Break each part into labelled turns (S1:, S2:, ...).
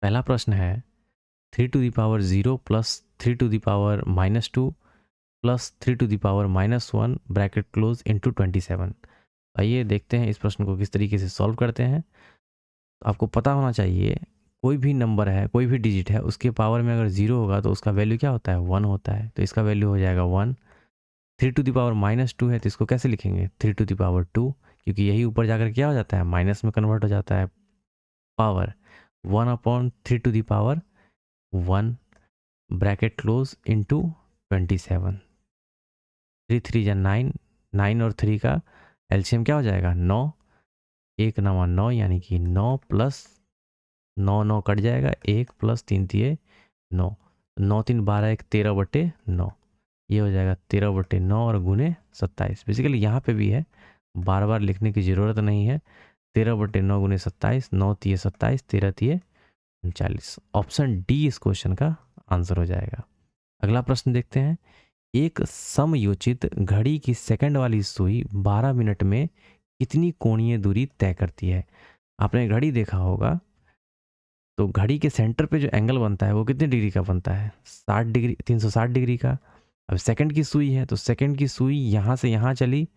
S1: पहला प्रश्न है 3⁻0 plus 3⁻−2 plus 3⁻−1 bracket close into 27। आइए देखते हैं इस प्रश्न को किस तरीके से सॉल्व करते हैं। तो आपको पता होना चाहिए कोई भी नंबर है, कोई भी डिजिट है, उसके पावर में अगर 0 होगा तो उसका वैल्यू क्या होता है, 1 होता है। तो इसका वैल्यू हो जाएगा 1। 3⁻−2 है तो इसको कैसे लिखेंगे, 3⁻2, क्योंकि यही ऊपर जाकर क्या हो जाता है, माइनस में कन्वर्ट हो जाता है पावर। 1/3⁻1 bracket close into 27। 3 3 या 9, 9 और 3 का एलसीएम क्या हो जाएगा, 9। 1 9 9 यानी कि 9 प्लस 9 9 कट जाएगा, 1 प्लस 3 3 9, 9 3 12 1 13/9, ये हो जाएगा 13/9 और गुने 27। बेसिकली यहाँ पे भी है, बार बार लिखने की ज़रूरत नहीं है। 13/9 गुने 27, 9 तिये 27, 13 तिये 39। ऑप्शन डी इस क्वेश्चन का आंसर हो जाएगा। अगला प्रश्न देखते हैं। एक समयोचित घड़ी की सेकंड वाली सुई 12 मिनट में कितनी कोणीय दूरी तय करती है। आपने घड़ी देखा होगा, तो घड़ी के सेंटर पे जो एंगल बनता है वो कितने डिग्री का बनता है, 60 डिग्री, 360 डिग्री का। अब सेकंड की सुई है तो सेकंड की सुई यहाँ से यहाँ चली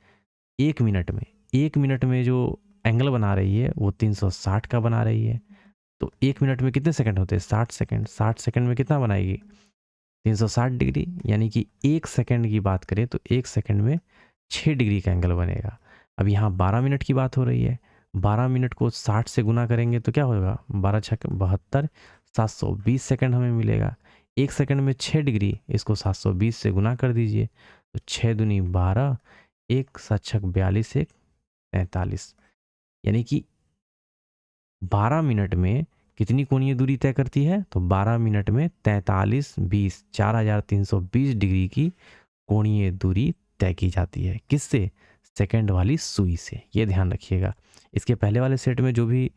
S1: 1 मिनट में, 1 मिनट में जो एंगल बना रही है वो 360 का बना रही है। तो 1 मिनट में कितने सेकंड होते हैं, 60 सेकंड। 60 सेकंड में कितना बनाएगी, 360 डिग्री। यानी कि 1 सेकंड की बात करें तो 1 सेकंड में 6 डिग्री का एंगल बनेगा। अब यहाँ 12 मिनट की बात हो रही है, 12 मिनट को 60 से गुना करेंगे तो क्या होगा, 12 छक 72, 720 सेकंड हमें मिलेगा। 1 सेकंड में 6 डिग्री, इसको 720 से गुना कर दीजिए तो 6 दूनी 12, 1 7 छक 42, 1 43। यानी कि 12 मिनट में कितनी कोणीय दूरी तय करती है, तो 12 मिनट में 43 20 4320 डिग्री की कोणीय दूरी तय की जाती है। किससे, सेकंड वाली सुई से। ये ध्यान रखिएगा। इसके पहले वाले सेट में जो भी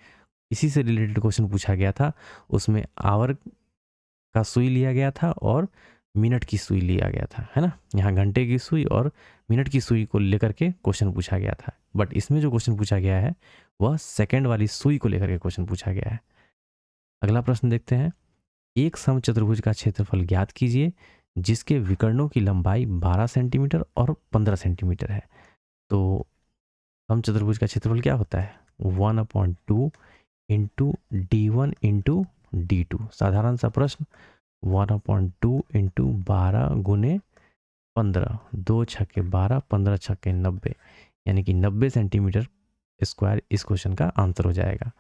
S1: इसी से रिलेटेड क्वेश्चन पूछा गया था उसमें आवर का सुई लिया गया था और मिनट की सुई लिया गया था, है ना। यहाँ घंटे की सुई और मिनट की सुई को लेकर के क्वेश्चन पूछा गया था, बट इसमें जो क्वेश्चन पूछा गया है वह सेकंड वाली सुई को लेकर के क्वेश्चन पूछा गया है। अगला प्रश्न देखते हैं। एक समचतुर्भुज का क्षेत्रफल ज्ञात कीजिए जिसके विकर्णों की लंबाई 12 सेंटीमीटर और 15 सेंटीमीटर है। तो समचतुर्भुज का क्षेत्रफल क्या होता है, 1/2 इंटू D1 इंटू D2। साधारण सा प्रश्न, 1/2 इंटू 12 गुने 15, 2 छक्के 12, 15 छक्के 90, यानी कि 90 सेंटीमीटर स्क्वायर इस क्वेश्चन का आंसर हो जाएगा।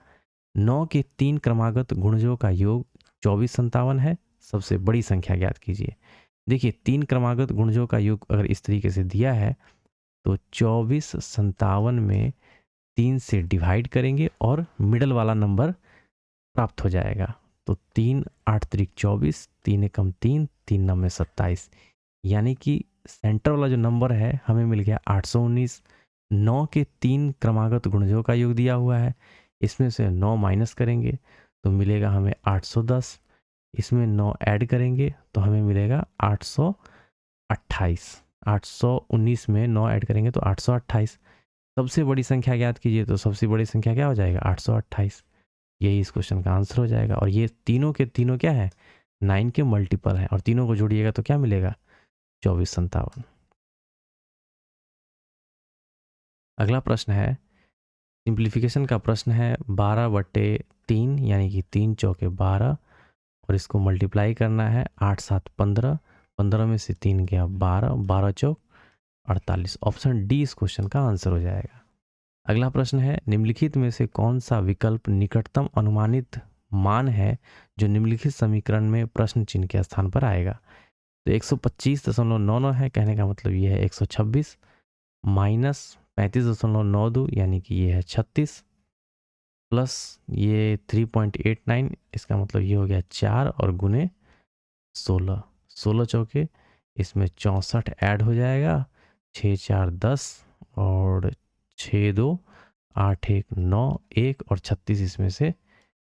S1: 9 के 3 क्रमागत गुणजों का योग 2457 है। सबसे बड़ी संख्या ज्ञात कीजिए। देखिए 3 क्रमागत गुणजों का योग अगर इस तरीके से दिया है तो 2457 में 3 से डिवाइड करेंगे और मिडल वाला नंबर प्राप्त हो जाएगा। तो 3 8 त्रिक 24, 3 एकम 3, 3 9 में 27, यानी कि सेंटर वाला जो नंबर है हमें मिल गया 819। 9 के 3 क्रमागत गुणजों का योग दिया हुआ है, इसमें से 9 माइनस करेंगे तो मिलेगा हमें 810। इसमें 9 ऐड करेंगे तो हमें मिलेगा 828। 819 में 9 ऐड करेंगे तो 828। सबसे बड़ी संख्या ज्ञात कीजिए, तो सबसे बड़ी संख्या क्या हो जाएगा, 828। यही इस क्वेश्चन का आंसर हो जाएगा। और ये तीनों के तीनों क्या है, 9 के मल्टीपल है और तीनों को जोड़िएगा तो क्या मिलेगा, 2457। अगला प्रश्न है, सिंप्लीफिकेशन का प्रश्न है। 12/3 यानी कि 3 चौके 12 और इसको मल्टीप्लाई करना है, 8 7 15, 15 में से 3 गया 12, 12 चौक 48। ऑप्शन डी इस क्वेश्चन का आंसर हो जाएगा। अगला प्रश्न है, निम्नलिखित में से कौन सा विकल्प निकटतम अनुमानित मान है जो निम्नलिखित समीकरण में प्रश्न चिन्ह के स्थान पर आएगा। तो 125.99 है, कहने का मतलब ये है 126, माइनस 35.92 यानी कि ये है 36, प्लस ये 3.89, इसका मतलब ये हो गया 4 और गुने 16, 16 चौके इसमें 64 ऐड हो जाएगा, 6 4 10 और 6 2 8 1 9 1 और 36 इसमें से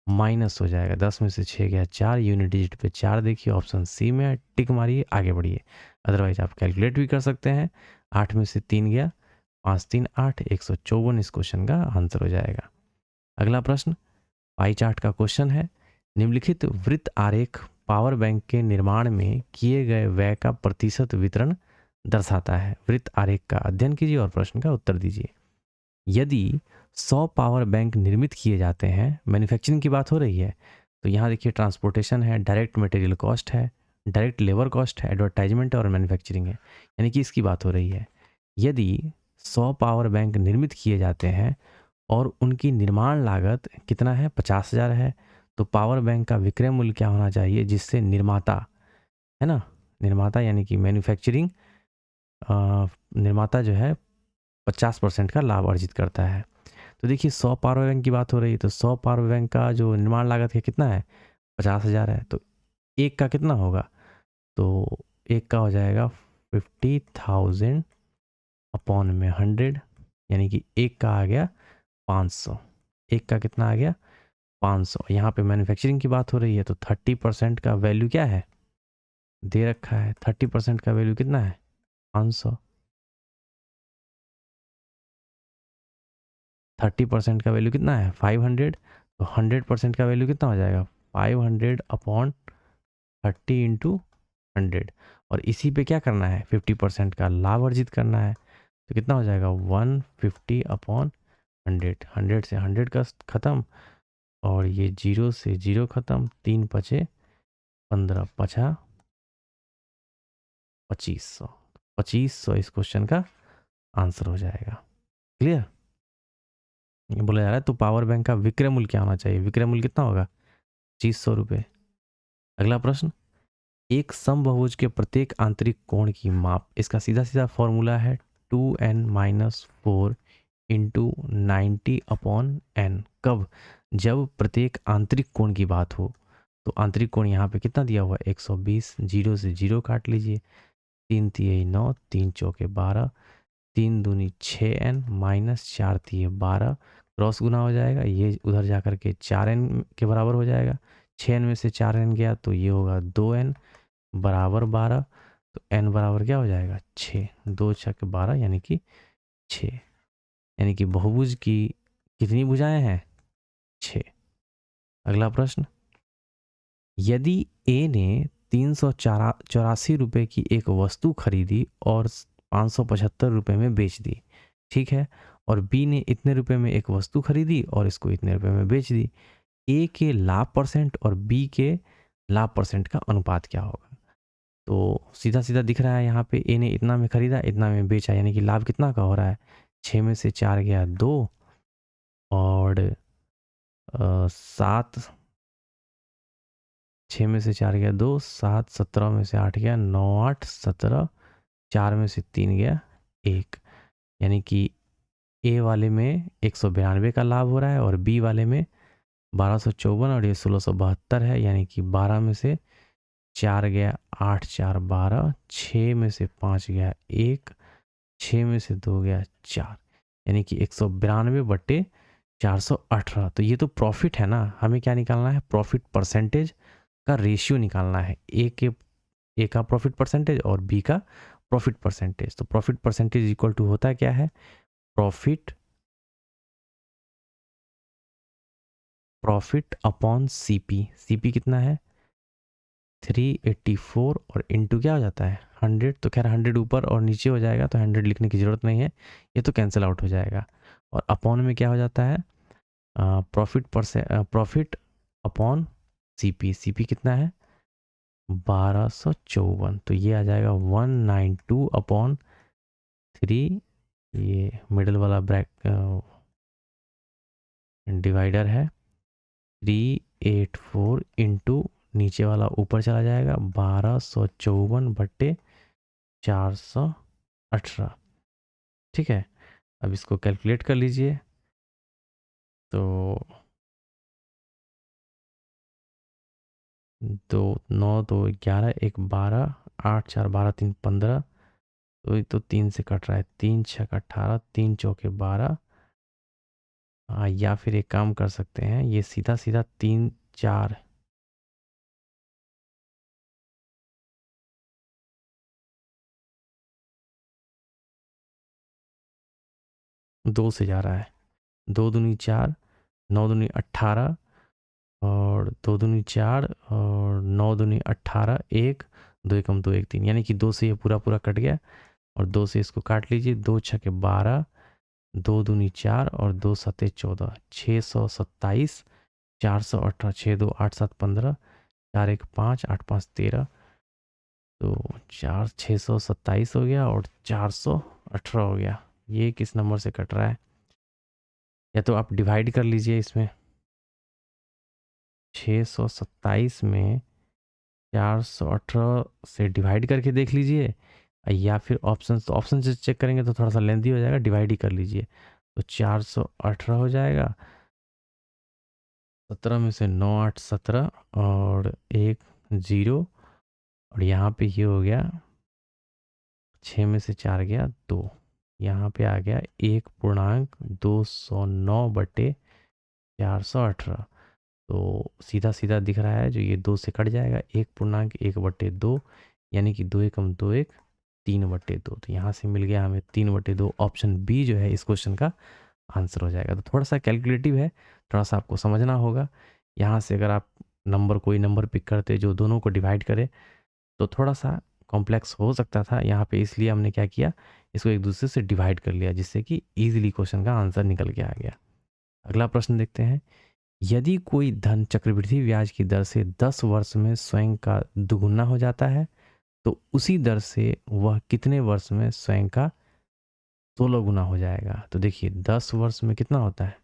S1: माइनस हो जाएगा। 10 में से 6 गया 4, यूनिट डिजिट पे 4 देखिए, ऑप्शन सी में टिक मारिए, आगे बढ़िए। अदरवाइज आप कैलकुलेट भी कर सकते हैं। 8 में से 3 गया, 5 3 8, 154 इस क्वेश्चन का आंसर हो जाएगा। अगला प्रश्न पाई चार्ट का क्वेश्चन है। निम्नलिखित वृत्त आरेख पावर बैंक के निर्माण में किए गए व्यय का प्रतिशत वितरण दर्शाता है। वृत्त आरेख का अध्ययन कीजिए और प्रश्न का उत्तर दीजिए। यदि 100 पावर बैंक निर्मित किए जाते हैं, मैन्युफैक्चरिंग की बात हो रही है, तो यहाँ देखिए ट्रांसपोर्टेशन है, डायरेक्ट मटेरियल कॉस्ट है, डायरेक्ट लेबर कॉस्ट है, एडवर्टाइजमेंट और मैन्युफैक्चरिंग है, यानी कि इसकी बात हो रही है। यदि 100 पावर बैंक निर्मित किए जाते हैं और उनकी निर्माण लागत कितना है, 50,000 है, तो पावर बैंक का विक्रय मूल्य क्या होना चाहिए जिससे निर्माता, है ना, निर्माता यानी कि मैन्युफैक्चरिंग निर्माता जो है 50% का लाभ अर्जित करता है। तो देखिए 100 पावर बैंक की बात हो रही है, तो 100 पावर बैंक का जो निर्माण लागत है कितना है, 50,000 है, तो एक का कितना होगा, तो एक का हो जाएगा 50,000 अपॉन में 100, यानी कि एक का आ गया 500। एक का कितना आ गया, 500। यहाँ पे मैन्युफैक्चरिंग की बात हो रही है, तो 30% का वैल्यू क्या है, दे रखा है। 30% का वैल्यू कितना है, 500। 30% का वैल्यू कितना है, 500। तो 100% का वैल्यू कितना हो जाएगा, 500 अपॉन 30 इंटू 100। और इसी पे क्या करना है, 50% का लाभ अर्जित करना है, तो कितना हो जाएगा 150 अपॉन 100। 100 से 100 का ख़त्म, और ये 0 से 0 ख़त्म, 3 बचे 15, पचा 2500। 2500 इस क्वेश्चन का आंसर हो जाएगा। क्लियर। ये बोला जा रहा है तो पावर बैंक का विक्रय मूल्य क्या होना चाहिए, विक्रय मूल्य कितना होगा, 2500 रुपये। अगला प्रश्न, एक समबाहुभुज के प्रत्येक आंतरिक कोण की माप, इसका सीधा सीधा फॉर्मूला है 2n-4 इंटू 90 अपॉन n। कब, जब प्रत्येक आंतरिक कोण की बात हो। तो आंतरिक कोण यहाँ पे कितना दिया हुआ है, 120। 0 से 0 काट लीजिए, 3 तिये 9, 3 चौके 12, 3 दूनी 6n माइनस 4 तिये 12, क्रॉस गुना हो जाएगा, ये उधर जा कर के 4n के बराबर हो जाएगा। 6n में से 4n गया तो ये होगा 2n बराबर 12। तो n बराबर क्या हो जाएगा, 6। 2 छक 12 यानी कि 6। यानी कि बहुभुज की कितनी भुजाएं हैं, 6। अगला प्रश्न, यदि ए ने 384 रुपये की एक वस्तु खरीदी और 575 रुपये में बेच दी, ठीक है, और बी ने इतने रुपए में एक वस्तु खरीदी और इसको इतने रुपए में बेच दी, ए के लाभ परसेंट और बी के लाभ परसेंट का अनुपात क्या होगा। तो सीधा सीधा दिख रहा है यहाँ पे, ए ने इतना में खरीदा, इतना में बेचा, यानी कि लाभ कितना का हो रहा है, 6 में से 4 गया 2, और 7, 6 में से 4 गया 2, 7, 17 में से 8 गया 9, 8, 17, 4 में से 3 गया 1, यानी कि ए वाले में 192 का लाभ हो रहा है और बी वाले में 1254, और ये 1672 है, यानी कि 12 में से 4 गया 8, 4, 12, 6 में से 5 गया 1, 6 में से 2 गया 4, यानी कि 192 बट्टे 418। तो ये तो प्रॉफिट है ना, हमें क्या निकालना है, प्रॉफिट परसेंटेज का रेशियो निकालना है, ए का प्रॉफिट परसेंटेज और बी का प्रॉफिट परसेंटेज। तो प्रॉफिट परसेंटेज इक्वल टू होता क्या है, प्रॉफिट अपॉन सीपी। सीपी कितना है, 384, और इनटू क्या हो जाता है 100। तो खैर 100 ऊपर और नीचे हो जाएगा, तो 100 लिखने की ज़रूरत नहीं है, ये तो कैंसिल आउट हो जाएगा। और अपॉन में क्या हो जाता है, प्रॉफिट अपॉन सीपी। सीपी कितना है, 1254, तो ये आ जाएगा 192 अपॉन 3, ये मिडल वाला ब्रैक डिवाइडर है, 384 इंटू नीचे वाला ऊपर चला जाएगा 1254 बट्टे 418। ठीक है, अब इसको कैलकुलेट कर लीजिए। तो 2, 9, 2, 11, 1, 12, 8, 4, 12, 3, 15, तो ये तो 3 से कट रहा है, 3 छक 18, 3 चौके 12। हाँ, या फिर एक काम कर सकते हैं, ये सीधा सीधा 3, 4, 2 से जा रहा है, 2 दूनी 4, 9 दूनी 18, और 2 दूनी 4 और 9 दूनी 18, 1, 2 एकम 2 1 3, यानी कि 2 से ये पूरा पूरा कट गया और 2 से इसको काट लीजिए। 2 छके 12, 2 दूनी 4 और 2 सते 14, 627, 418, 6 2 8 7 15, 4 1 5, 8 5 13, तो 627 हो गया और 418 हो गया। ये किस नंबर से कट रहा है? या तो आप डिवाइड कर लीजिए इसमें, 627 में 418 से डिवाइड करके देख लीजिए, या फिर ऑप्शन से चेक करेंगे तो थोड़ा सा लेंदी हो जाएगा, डिवाइड ही कर लीजिए। तो 418 हो जाएगा, 17 में से 9 8 17 और 1 0, और यहाँ पे ये हो गया 6 में से 4 गया 2, यहाँ पे आ गया 1.209/418। तो सीधा सीधा दिख रहा है, जो ये 2 से कट जाएगा, 1.1/2, यानी कि 2 एकम 2 1, 3/2। तो यहाँ से मिल गया हमें 3/2। ऑप्शन बी जो है इस क्वेश्चन का आंसर हो जाएगा। तो थोड़ा सा कैलकुलेटिव है, थोड़ा सा आपको समझना होगा। यहाँ से अगर आप कोई नंबर पिक करते जो दोनों को डिवाइड करे तो थोड़ा सा कॉम्प्लेक्स हो सकता था। यहाँ पे इसलिए हमने क्या किया, इसको एक दूसरे से डिवाइड कर लिया, जिससे कि ईजिली क्वेश्चन का आंसर निकल के आ गया। अगला प्रश्न देखते हैं। यदि कोई धन चक्रवृद्धि ब्याज की दर से 10 वर्ष में स्वयं का दुगुना हो जाता है, तो उसी दर से वह कितने वर्ष में स्वयं का 16 गुना हो जाएगा? तो देखिए 10 वर्ष में कितना होता है,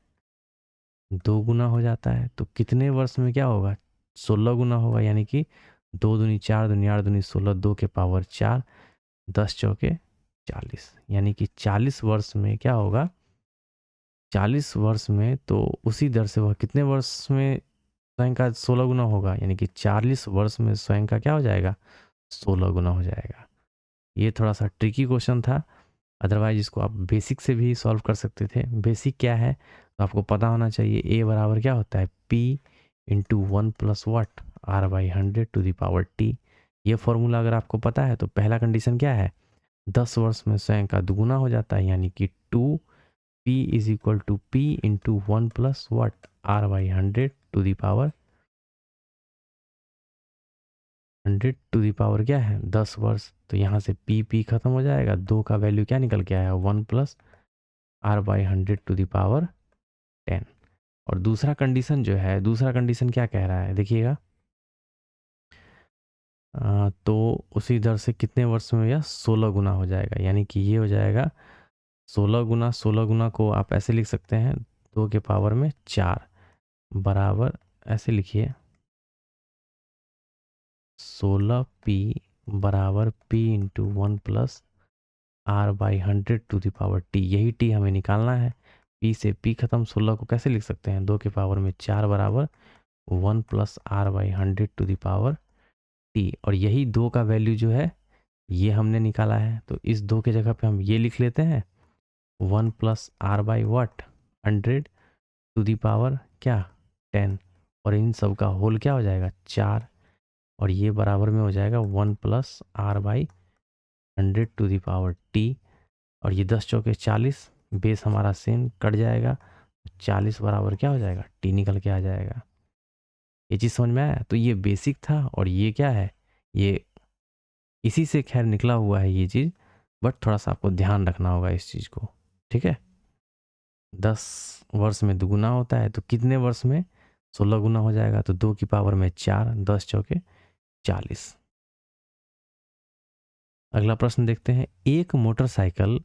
S1: 2 गुना हो जाता है। तो कितने वर्ष में क्या होगा, 16 गुना होगा। यानी कि 2 दूनी 4 दूनी 8 दूनी 16, 2 के पावर 4, 10 चौके 40, यानी कि 40 वर्ष में क्या होगा, 40 वर्ष में तो उसी दर से वह कितने वर्ष में स्वयं का 16 गुना होगा, यानी कि 40 वर्ष में स्वयं का क्या हो जाएगा, 16 गुना हो जाएगा। ये थोड़ा सा ट्रिकी क्वेश्चन था, अदरवाइज इसको आप बेसिक से भी सॉल्व कर सकते थे। बेसिक क्या है तो आपको पता होना चाहिए, ए बराबर क्या होता है, P into 1 plus what R/100 ये फॉर्मूला अगर आपको पता है तो पहला कंडीशन क्या है, 10 वर्ष में स्वयं का दुगुना हो जाता है, यानी कि 2p is equal to p into 1 plus what R/100 क्या है, 10 वर्ष। तो यहाँ से p खत्म हो जाएगा, 2 का वैल्यू क्या निकल के आया, 1 प्लस R/100 10। और दूसरा कंडीशन जो है, दूसरा कंडीशन क्या कह रहा है देखिएगा, तो उसी दर से कितने वर्ष में यह 16 गुना हो जाएगा, यानी कि ये हो जाएगा 16 गुना। 16 गुना को आप ऐसे लिख सकते हैं, 2 के पावर में 4 बराबर, ऐसे लिखिए 16p बराबर p इंटू 1 प्लस R/100 यही t हमें निकालना है। p से p खत्म, 16 को कैसे लिख सकते हैं, 2 के पावर में 4 बराबर 1 प्लस R/100 t, और यही 2 का वैल्यू जो है ये हमने निकाला है। तो इस 2 के जगह पे हम ये लिख लेते हैं, 1 प्लस R/100 क्या, 10, और इन सब का होल क्या हो जाएगा 4, और ये बराबर में हो जाएगा 1 प्लस R/100 और ये 10 चौके 40, बेस हमारा सेम कट जाएगा, 40 बराबर क्या हो जाएगा, t निकल के आ जाएगा। ये चीज़ समझ में आया? तो ये बेसिक था, और ये क्या है, ये इसी से खैर निकला हुआ है ये चीज़, बट थोड़ा सा आपको ध्यान रखना होगा इस चीज़ को, ठीक है। 10 वर्ष में दुगुना होता है, तो कितने वर्ष में 16 गुना हो जाएगा, तो 2 की पावर में 4, 10 चौके 40। अगला प्रश्न देखते हैं। एक मोटरसाइकिल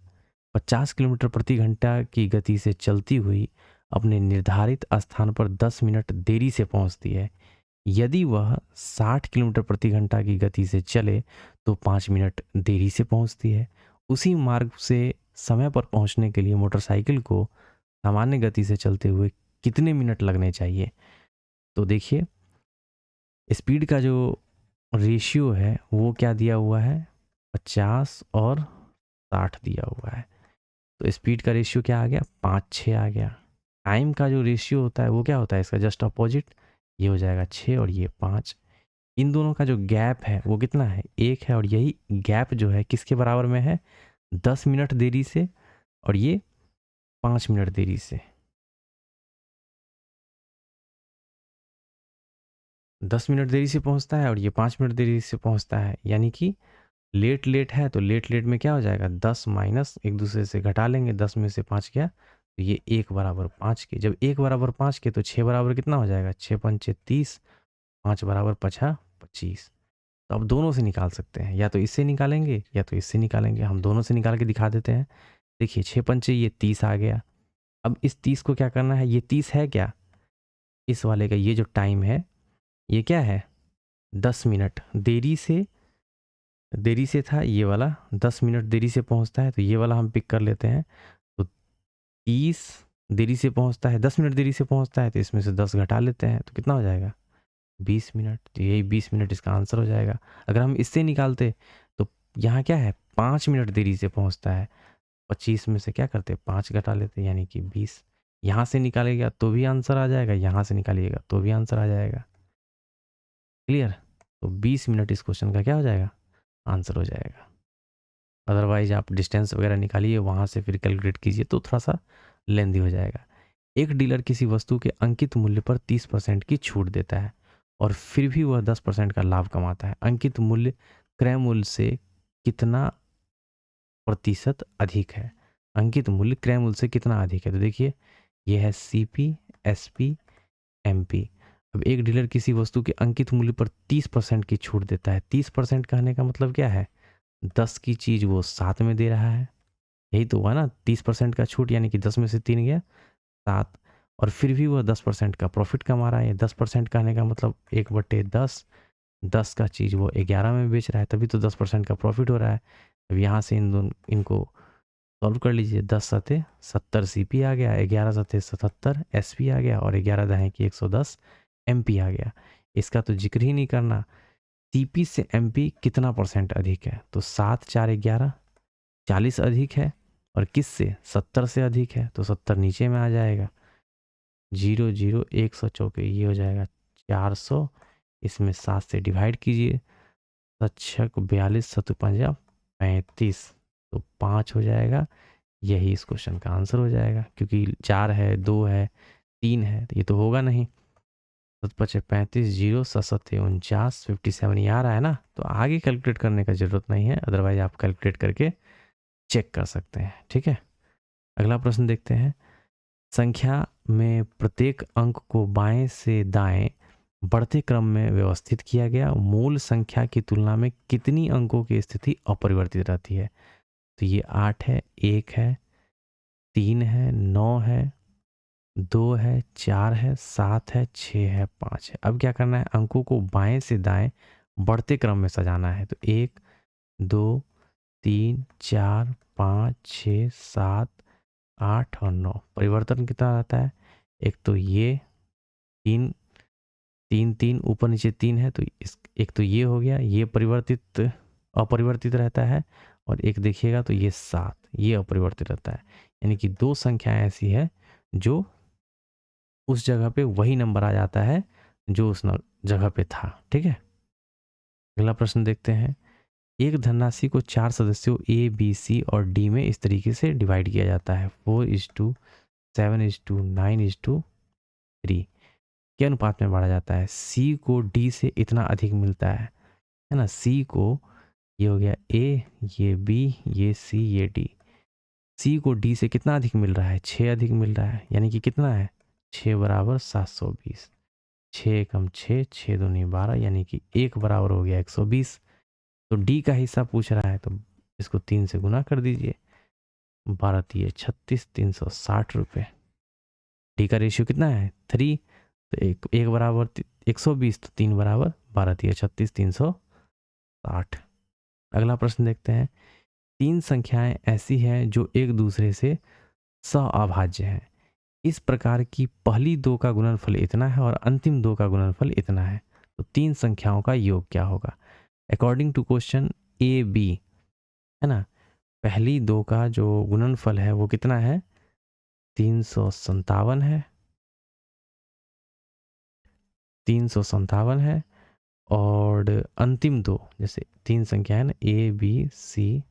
S1: 50 किलोमीटर प्रति घंटा की गति से चलती हुई अपने निर्धारित स्थान पर 10 मिनट देरी से पहुंचती है। यदि वह 60 किलोमीटर प्रति घंटा की गति से चले तो 5 मिनट देरी से पहुंचती है। उसी मार्ग से समय पर पहुंचने के लिए मोटरसाइकिल को सामान्य गति से चलते हुए कितने मिनट लगने चाहिए? तो देखिए, स्पीड का जो रेशियो है वो क्या दिया हुआ है, 50 और 60 दिया हुआ है। तो स्पीड का रेशियो क्या आ गया, 5/6 आ गया। टाइम का जो रेशियो होता है वो क्या होता है, इसका जस्ट अपोजिट, ये हो जाएगा 6 और ये 5। इन दोनों का जो गैप है वो कितना है, 1 है, और यही गैप जो है किसके बराबर में है, 10 मिनट देरी से, और ये 5 मिनट देरी से। 10 मिनट देरी से पहुंचता है और ये 5 मिनट देरी से पहुंचता है, यानी कि लेट लेट है, तो लेट लेट में क्या हो जाएगा, 10 माइनस एक दूसरे से घटा लेंगे, 10 में से 5 गया तो ये 1 बराबर 5 के, जब 1 बराबर 5 के तो 6 बराबर कितना हो जाएगा, 6 पंचे 30, 5 बराबर 25। तो अब दोनों से निकाल सकते हैं, या तो इससे निकालेंगे या तो इससे निकालेंगे, हम दोनों से निकाल के दिखा देते हैं। देखिए 6 पंचे ये 30 आ गया। अब इस 30 को क्या करना है, ये 30 है क्या, इस वाले का ये जो टाइम है ये क्या है, 10 मिनट देरी से था, ये वाला 10 मिनट देरी से पहुंचता है, तो ये वाला हम पिक कर लेते हैं। तो 30 देरी से पहुंचता है, 10 मिनट देरी से पहुंचता है, तो इसमें से 10 घटा लेते हैं, तो कितना हो जाएगा, 20 मिनट। तो यही 20 मिनट इसका आंसर हो जाएगा। अगर हम इससे निकालते तो यहाँ क्या है, 5 मिनट देरी से पहुंचता है, 25 में से क्या करते, 5 घटा लेते, यानी कि 20। यहाँ से निकालेगा तो भी आंसर आ जाएगा, यहाँ से निकालिएगा तो भी आंसर आ जाएगा। क्लियर। तो 20 मिनट इस क्वेश्चन का क्या हो जाएगा, आंसर हो जाएगा। अदरवाइज आप डिस्टेंस वगैरह निकालिए, वहाँ से फिर कैलकुलेट कीजिए तो थोड़ा सा लेंदी हो जाएगा। एक डीलर किसी वस्तु के अंकित मूल्य पर 30% की छूट देता है और फिर भी वह 10% का लाभ कमाता है। अंकित मूल्य क्रय मूल्य से कितना प्रतिशत अधिक है, अंकित मूल्य क्रय मूल्य से कितना अधिक है। तो देखिए ये है CP, SP, MP। अब एक डीलर किसी वस्तु के अंकित मूल्य पर 30% की छूट देता है। 30% कहने का मतलब क्या है, 10 की चीज़ वो 7 में दे रहा है, यही तो हुआ ना, 30% का छूट, यानी कि 10 में से 3 गया 7, और फिर भी वह 10% का प्रॉफिट कमा रहा है। 10% कहने का मतलब 1/10, 10 का चीज़ वो 11 में बेच रहा है, तभी तो 10% का प्रॉफिट हो रहा है। अब यहाँ से इनको सॉल्व कर लीजिए, 10 सते 70 CP आ गया, 11 सते 77 SP आ गया, और 11 दहें की 110 MP आ गया। इसका तो जिक्र ही नहीं करना, CP से MP कितना परसेंट अधिक है, तो 7 4 11, 40 अधिक है, और किस से, 70 से अधिक है, तो 70 नीचे में आ जाएगा। 0 0 100 चौके ये हो जाएगा 400, इसमें 7 से डिवाइड कीजिए, 7 42 7 पंजा 35, तो 5 हो जाएगा। यही इस क्वेश्चन का आंसर हो जाएगा, क्योंकि 4 है, 2 है, 3 है, तो ये तो होगा नहीं। 7 पचे 35, 0 7 7 49, 57 ये आ रहा है ना, तो आगे कैलकुलेट करने का ज़रूरत नहीं है, अदरवाइज आप कैलकुलेट करके चेक कर सकते हैं। ठीक है, अगला प्रश्न देखते हैं। संख्या में प्रत्येक अंक को बाएं से दाएं बढ़ते क्रम में व्यवस्थित किया गया, मूल संख्या की तुलना में कितनी अंकों की स्थिति अपरिवर्तित रहती है। तो ये 8 है, 1 है, 3 है, 9 है, 2 है, 4 है, 7 है, 6 है, 5 है। अब क्या करना है, अंकों को बाएं से दाएं बढ़ते क्रम में सजाना है। तो 1 2 3 4 5 6 7 8 और 9, परिवर्तन कितना रहता है, एक तो ये 3 3 3 ऊपर नीचे 3 है, तो इस एक तो ये हो गया, ये परिवर्तित अपरिवर्तित रहता है, और एक देखिएगा तो ये 7 ये अपरिवर्तित रहता है। यानी कि दो संख्याएं ऐसी है जो उस जगह पे वही नंबर आ जाता है जो उस जगह पे था। ठीक है, अगला प्रश्न देखते हैं। एक धनराशि को 4 सदस्यों A, B, C और D में इस तरीके से डिवाइड किया जाता है, 4:7:9:3 के अनुपात में बांटा जाता है। C को D से इतना अधिक मिलता है ना। C को, ये हो गया A, ये B, ये C, ये D। C को D से कितना अधिक मिल रहा है, 6 अधिक मिल रहा है, यानी कि कितना है, 6 बराबर 720, 6 कम 6, 6 दूनी 12, यानी कि 1 बराबर हो गया 120। तो D का हिस्सा पूछ रहा है, तो इसको 3 से गुना कर दीजिए, 12 तिये 36, 360 रुपये। डी का रेशियो कितना है, 3, तो एक बराबर 120, तो 3 बराबर 12 तिये 36, 360। अगला प्रश्न देखते हैं। 3 संख्याएं ऐसी हैं जो एक दूसरे से सअभाज्य हैं। इस प्रकार की पहली 2 का गुणनफल इतना है और अंतिम 2 का गुणनफल इतना है, तो 3 संख्याओं का योग क्या होगा। According to question A B, है ना, पहली 2 का जो गुणनफल है वो कितना है, 357 है, 357 है, और अंतिम 2, जैसे 3 संख्या है ना, A B C,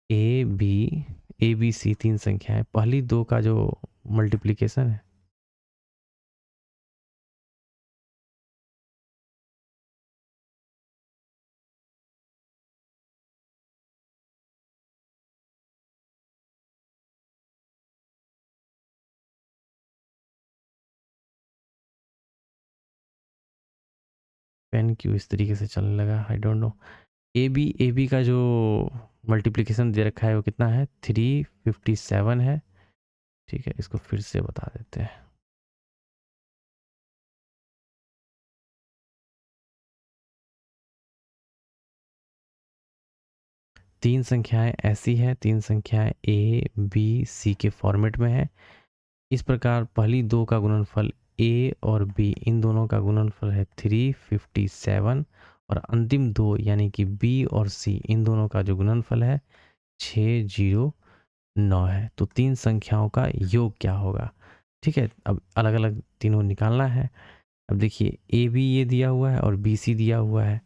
S1: A B A B C 3 संख्या है, पहली 2 का जो मल्टीप्लिकेशन है पेन क्यों इस तरीके से चलने लगा, I don't know. A B का जो मल्टीप्लिकेशन दे रखा है वो कितना है, 357 है। ठीक है, इसको फिर से बता देते हैं। तीन संख्याएं ऐसी हैं, तीन संख्याएं ए बी सी के फॉर्मेट में है। इस प्रकार पहली 2 का गुणनफल ए और बी, इन दोनों का गुणनफल है 357, और अंतिम 2 यानी कि बी और सी, इन दोनों का जो गुणनफल है 609 है। तो तीन संख्याओं का योग क्या होगा। ठीक है, अब अलग अलग तीनों निकालना है। अब देखिए ए बी ये दिया हुआ है और बी सी दिया हुआ है।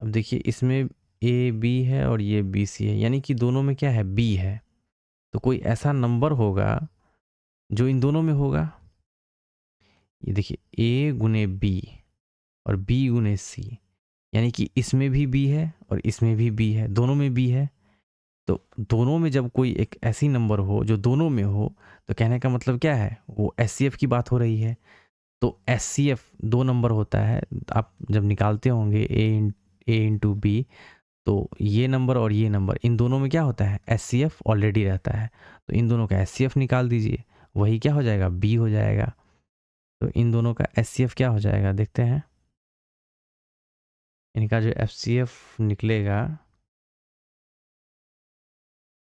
S1: अब देखिए इसमें ए बी है और ये बी सी है, यानी कि दोनों में क्या है, बी है। तो कोई ऐसा नंबर होगा जो इन दोनों में होगा। ये देखिए ए गुने बी और बी गुने सी, यानी कि इसमें भी बी है और इसमें भी बी है, दोनों में बी है। तो दोनों में जब कोई एक ऐसी नंबर हो जो दोनों में हो, तो कहने का मतलब क्या है, वो एस की बात हो रही है। तो एस दो नंबर होता है, आप जब निकालते होंगे ए इंटू बी, तो ये नंबर और ये नंबर, इन दोनों में क्या होता है, एस ऑलरेडी रहता है। तो इन दोनों का एस निकाल दीजिए, वही क्या हो जाएगा, बी हो जाएगा। तो इन दोनों का एस क्या हो जाएगा, देखते हैं। इनका जो एफ निकलेगा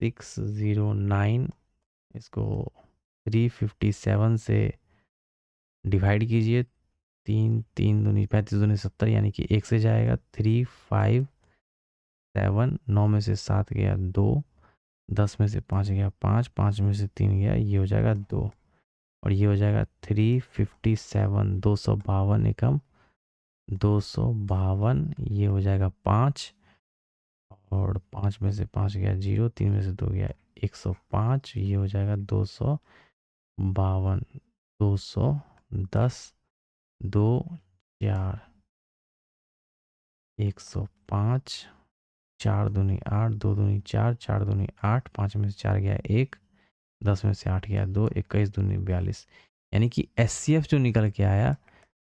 S1: 609, इसको 357 से डिवाइड कीजिए। तीन तीन दूनी 35 दूनी 70, यानी कि एक से जाएगा 357, 9 में से 7 गया 2, 10 में से 5 गया 5, 5 में से 3 गया, ये हो जाएगा 2, और ये हो जाएगा 357, 252 एकम 252, ये हो जाएगा 5, और 5 में से 5 गया 0, 3 में से 2 गया 105, ये हो जाएगा 252, 210, 2 4 105, 4 दूनी 8, 2 दूनी 4, 4 दूनी 8, 5 में से 4 गया 1, 10 में से 8 गया 2, 21 दूनी 42, यानी कि एस जो निकल के आया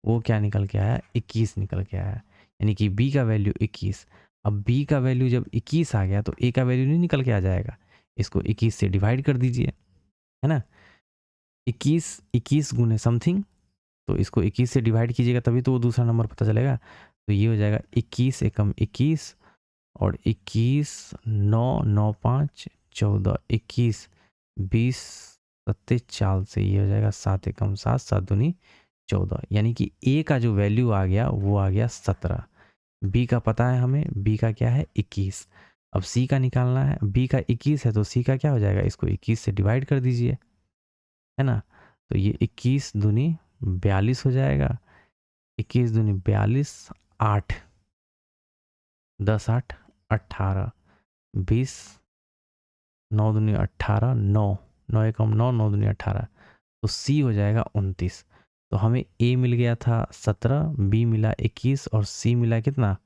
S1: वो क्या निकल के आया, 21 निकल के आया। यानी कि बी का वैल्यू 21। अब बी का वैल्यू जब 21 आ गया तो ए का वैल्यू नहीं निकल के आ जाएगा, इसको 21 से डिवाइड कर दीजिए, है ना। 21 21 गुने समथिंग, तो इसको 21 से डिवाइड कीजिएगा तभी तो वो दूसरा नंबर पता चलेगा। तो ये हो जाएगा 21 एकम 21, और 21 9 9 5 14, 21 20 सत्ते चाल से ये हो जाएगा 7 एकम 7, 7 दूनी 14, यानी कि ए का जो वैल्यू आ गया वो आ गया 17। बी का पता है हमें, बी का क्या है 21। अब सी का निकालना है, बी का 21 है तो सी का क्या हो जाएगा, इसको 21 से डिवाइड कर दीजिए, है ना। तो ये 21 दूनी 42 हो जाएगा, 21 दूनी 42, 8 10 8 18, 20, 9 दूनी 18, 9 9 एकम 9, 9 दूनी 18, तो सी हो जाएगा 29। तो हमें ए मिल गया था 17, बी मिला 21 और सी मिला कितना,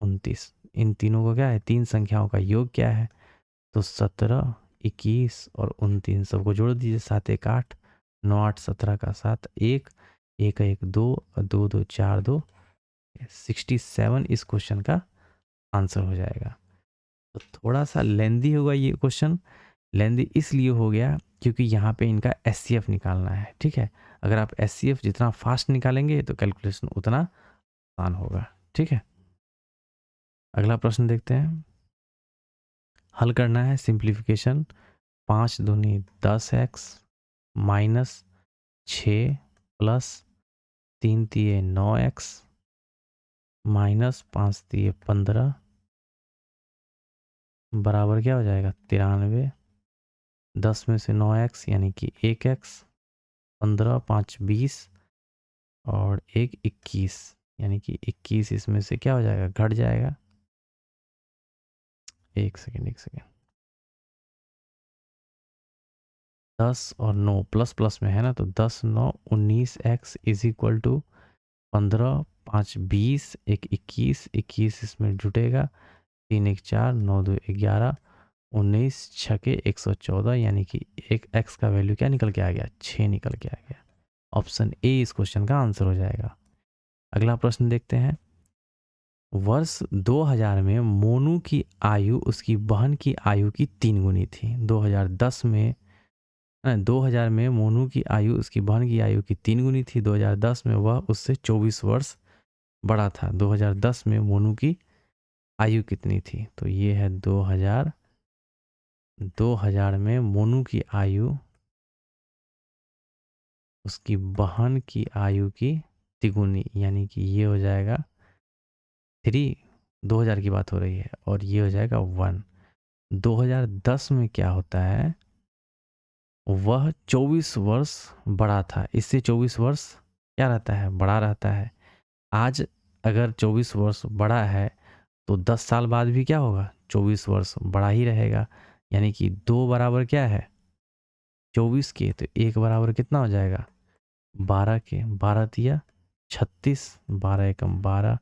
S1: 29। इन तीनों को क्या है, तीन संख्याओं का योग क्या है, तो 17 21 और 29 सबको जोड़ दीजिए, 7 1 8, 9 8 17 का 7 1 1 1 2 2 2 4 2, 67 इस क्वेश्चन का आंसर हो जाएगा। तो थोड़ा सा लेंदी होगा ये क्वेश्चन, लेंदी इसलिए हो गया क्योंकि यहाँ पे इनका एस निकालना है। ठीक है, अगर आप एस जितना फास्ट निकालेंगे तो कैलकुलेशन उतना आसान होगा। ठीक है, अगला प्रश्न देखते हैं। हल करना है सिंप्लीफिकेशन, 5 दूनी 10x minus 6 plus 3 तिये 9x minus 5 तिये 15 बराबर क्या हो जाएगा 93। 10 में से 9x यानी कि 1x, 15 5 20 और 1 21 यानी कि 21 इसमें से क्या हो जाएगा घट जाएगा। एक सेकेंड 10 और 9 प्लस प्लस में है ना, तो 10 9 19x इज इक्वल टू 15 5 20 1 21 21 इसमें जुटेगा 3 1 4 9 2 11 19 छके 114 यानी कि एक x का वैल्यू क्या निकल के आ गया 6 निकल के आ गया। ऑप्शन ए इस क्वेश्चन का आंसर हो जाएगा। अगला प्रश्न देखते हैं। वर्ष 2000 में मोनू की आयु उसकी बहन की आयु की 3 गुनी थी। 2000 में मोनू की आयु उसकी बहन की आयु की 3 गुनी थी। 2010 में वह उससे 24 वर्ष बड़ा था। 2010 में मोनू की आयु कितनी थी? तो ये है 2000 में मोनू की आयु उसकी बहन की आयु की तिगुनी यानी कि ये हो जाएगा 3। 2000 की बात हो रही है और ये हो जाएगा 1। 2010 में क्या होता है, वह 24 वर्ष बड़ा था। इससे 24 वर्ष क्या रहता है बड़ा रहता है। आज अगर 24 वर्ष बड़ा है तो 10 साल बाद भी क्या होगा 24 वर्ष बड़ा ही रहेगा। यानी कि 2 बराबर क्या है 24 के, तो 1 बराबर कितना हो जाएगा 12 के। 12 तिया 36, 12 एकम 12।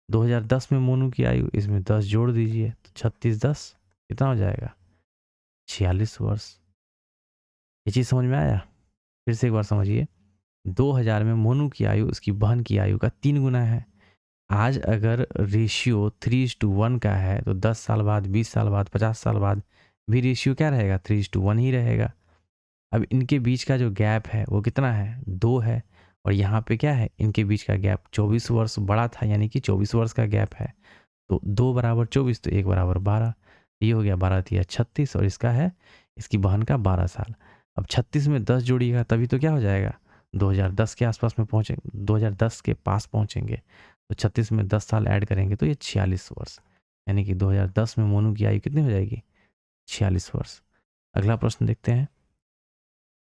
S1: 2010 में मोनू की आयु, इसमें 10 जोड़ दीजिए तो 36 10 कितना हो जाएगा 46 वर्ष। ये चीज़ समझ में आया? फिर से एक बार समझिए। 2000 में मोनू की आयु उसकी बहन की आयु का 3 गुना है। आज अगर रेशियो 3:1 का है तो 10 साल बाद, 20 साल बाद, 50 साल बाद भी रेशियो क्या रहेगा 3:1 ही रहेगा। अब इनके बीच का जो गैप है वो कितना है 2 है और यहाँ पे क्या है इनके बीच का गैप 24 वर्ष बड़ा था यानी कि 24 वर्ष का गैप है। तो 2 बराबर 24 तो 1 बराबर 12। ये हो गया 12 तिया 36 और इसका है इसकी बहन का 12 साल। अब 36 में 10 जोड़िएगा तभी तो क्या हो जाएगा 2010 के आसपास में पहुँचे, 2010 के पास पहुँचेंगे। तो 36 में 10 साल ऐड करेंगे तो ये 46 वर्ष यानी कि 2010 में मोनू की आयु कितनी हो जाएगी 46 वर्ष। अगला प्रश्न देखते हैं।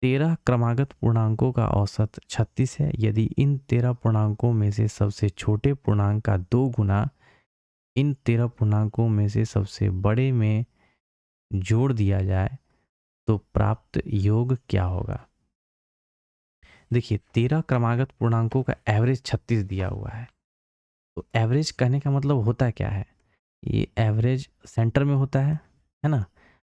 S1: 13 क्रमागत पूर्णांकों का औसत 36 है। यदि इन 13 पूर्णांकों में से सबसे छोटे पूर्णांक का 2 गुना इन 13 पूर्णांकों में से सबसे बड़े में जोड़ दिया जाए तो प्राप्त योग क्या होगा? देखिए 13 क्रमागत पूर्णांकों का एवरेज 36 दिया हुआ है। तो एवरेज कहने का मतलब होता क्या है, ये एवरेज सेंटर में होता है ना।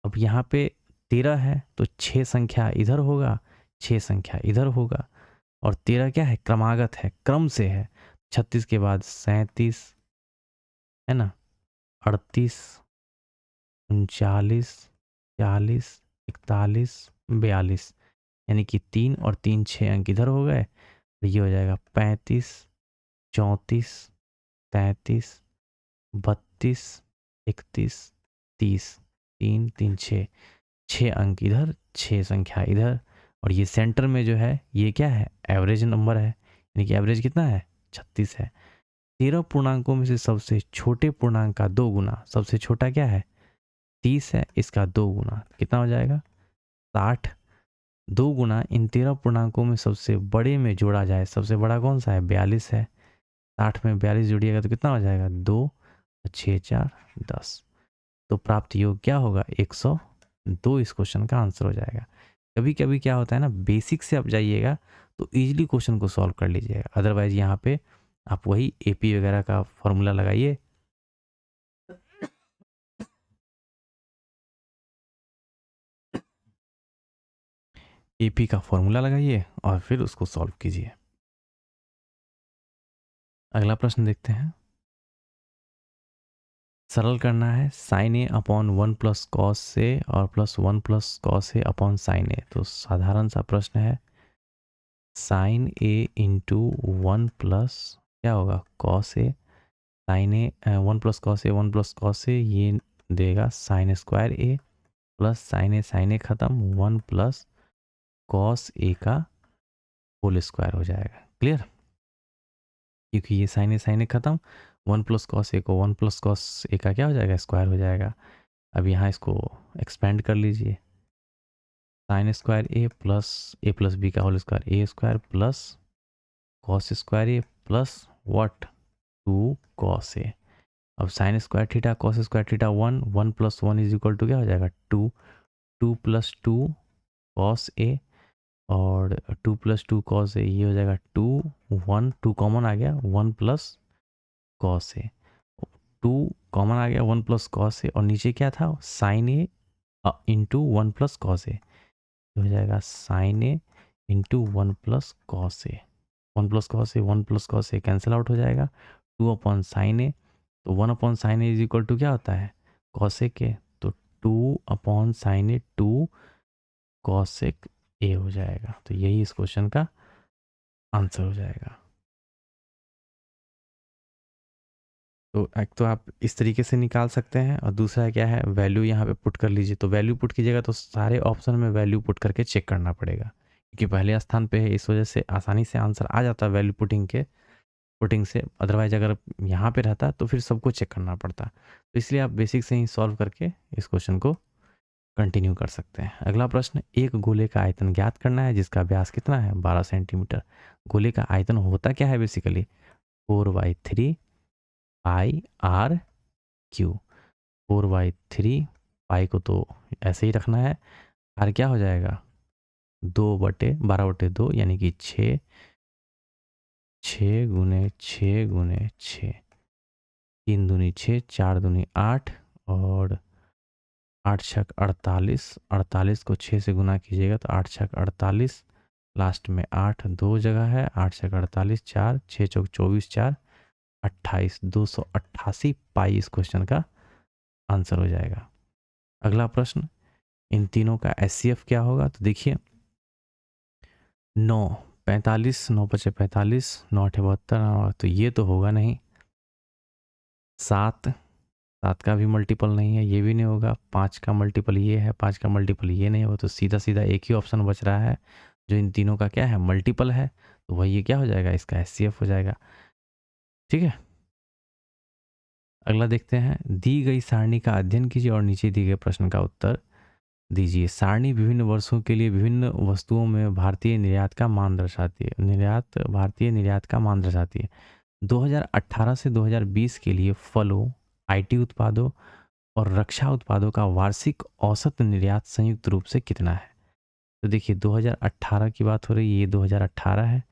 S1: अब यहाँ पे 13 है तो 6 संख्या इधर होगा, 6 संख्या इधर होगा और 13 क्या है क्रमागत है, क्रम से है। 36 के बाद 37 है ना, 38 39 40 41 42 यानी कि 3 और 3 6 अंक इधर हो गए। तो ये हो जाएगा 35 34 33 32 31 30 3 3 6 6 अंक इधर 6 संख्या इधर और ये सेंटर में जो है ये क्या है एवरेज नंबर है यानी कि एवरेज कितना है 36 है। 13 पूर्णांकों में से सबसे छोटे पूर्णांक का 2 गुना, सबसे छोटा क्या है 30 है, इसका 2 गुना कितना हो जाएगा 60। 2 गुना इन 13 पूर्णांकों में सबसे बड़े में जोड़ा जाए, सबसे बड़ा कौन सा है 42 है। 60 में 42 जोड़िएगा तो कितना हो जाएगा 2 6 4 10। तो प्राप्त योग क्या होगा 102 इस क्वेश्चन का आंसर हो जाएगा। कभी कभी क्या होता है ना बेसिक से आप जाइएगा तो इजीली क्वेश्चन को सॉल्व कर लीजिएगा, अदरवाइज यहाँ पे आप वही एपी वगैरह का फॉर्मूला लगाइए। एपी का फॉर्मूला लगाइए और फिर उसको सॉल्व कीजिए। अगला प्रश्न देखते हैं। सरल करना है साइन ए अपॉन 1 प्लस कॉस से और plus 1 plus cos A upon sine A. तो साधारण सा प्रश्न है साइन ए इंटू 1 प्लस क्या होगा cos A, sign A 1 plus cos A 1 plus cos ए ये देगा sign square A plus sign ए ख़त्म 1 प्लस कॉस ए का होल स्क्वायर हो जाएगा। क्लियर? क्योंकि ये साइन ए खत्म, 1 प्लस कॉस ए को 1 प्लस कॉस ए का क्या हो जाएगा, स्क्वायर हो जाएगा। अब यहाँ इसको एक्सपेंड कर लीजिए, sine square A plus B का whole square A square plus cos square A plus what 2 cos A. अब sine square theta cos square theta 1, 1 plus 1 is equal to क्या हो जाएगा 2, 2 प्लस 2 कॉस ए और 2 plus 2 cos ए, ये हो जाएगा 2, 1 2 common आ गया 1 प्लस कॉस ए, 2 कॉमन आ गया 1 प्लस कॉस ए और नीचे क्या था sine A into 1 plus cos A, हो जाएगा sine A into 1 plus cos A, 1 plus cos A 1 plus cos A cancel out हो जाएगा, 2 अपॉन साइन ए, तो 1 upon sine A is equal to क्या होता है कॉसेक ए, तो 2 upon sine A 2 cosec ए हो जाएगा। तो यही इस क्वेश्चन का आंसर हो जाएगा। तो एक तो आप इस तरीके से निकाल सकते हैं और दूसरा क्या है वैल्यू यहाँ पे पुट कर लीजिए। तो वैल्यू पुट कीजिएगा तो सारे ऑप्शन में वैल्यू पुट करके चेक करना पड़ेगा, क्योंकि पहले स्थान पे है, इस वजह से आसानी से आंसर आ जाता है वैल्यू पुटिंग से। अदरवाइज अगर यहाँ पे रहता तो फिर सबको चेक करना पड़ता। तो इसलिए आप बेसिक से ही सॉल्व करके इस क्वेश्चन को कंटिन्यू कर सकते हैं। अगला प्रश्न, एक गोले का आयतन ज्ञात करना है जिसका व्यास कितना है 12 सेंटीमीटर। गोले का आयतन होता क्या है बेसिकली 4/3 पाई आर क्यू। 4/3 पाई को तो ऐसे ही रखना है, आर क्या हो जाएगा 2/12/2 यानी कि 6, 6 गुने 6 गुने 6, 3 दूनी 6, 4 दूनी 8 और 8 छक 48, 48 को 6 से गुना कीजिएगा तो 8 छक 48, लास्ट में 8 दो जगह है, 8 छक 48, 4 6 चौक 24, 4 28, 288 पाई इस क्वेश्चन का आंसर हो जाएगा। अगला प्रश्न, इन तीनों का एचसीएफ क्या होगा। तो देखिए 9 45, 9 पचे 45, 9 अठे 72, तो ये तो होगा नहीं। 7 7 का भी मल्टीपल नहीं है, ये भी नहीं होगा। 5 का मल्टीपल ये है, 5 का मल्टीपल ये नहीं होगा। तो सीधा सीधा एक ही ऑप्शन बच रहा है जो इन तीनों का क्या है मल्टीपल है, तो वही ये क्या हो जाएगा इसका एचसीएफ हो जाएगा। ठीक है, अगला देखते हैं, दी गई सारणी का अध्ययन कीजिए और नीचे दिए गए प्रश्न का उत्तर दीजिए। सारणी विभिन्न वर्षों के लिए विभिन्न वस्तुओं में भारतीय निर्यात का मान दर्शाती है। भारतीय निर्यात का मान दर्शाती है। 2018 से 2020 के लिए फलों, आईटी उत्पादों और रक्षा उत्पादों का वार्षिक औसत निर्यात संयुक्त रूप से कितना है। तो देखिए 2018 की बात हो रही है, ये 2018 है,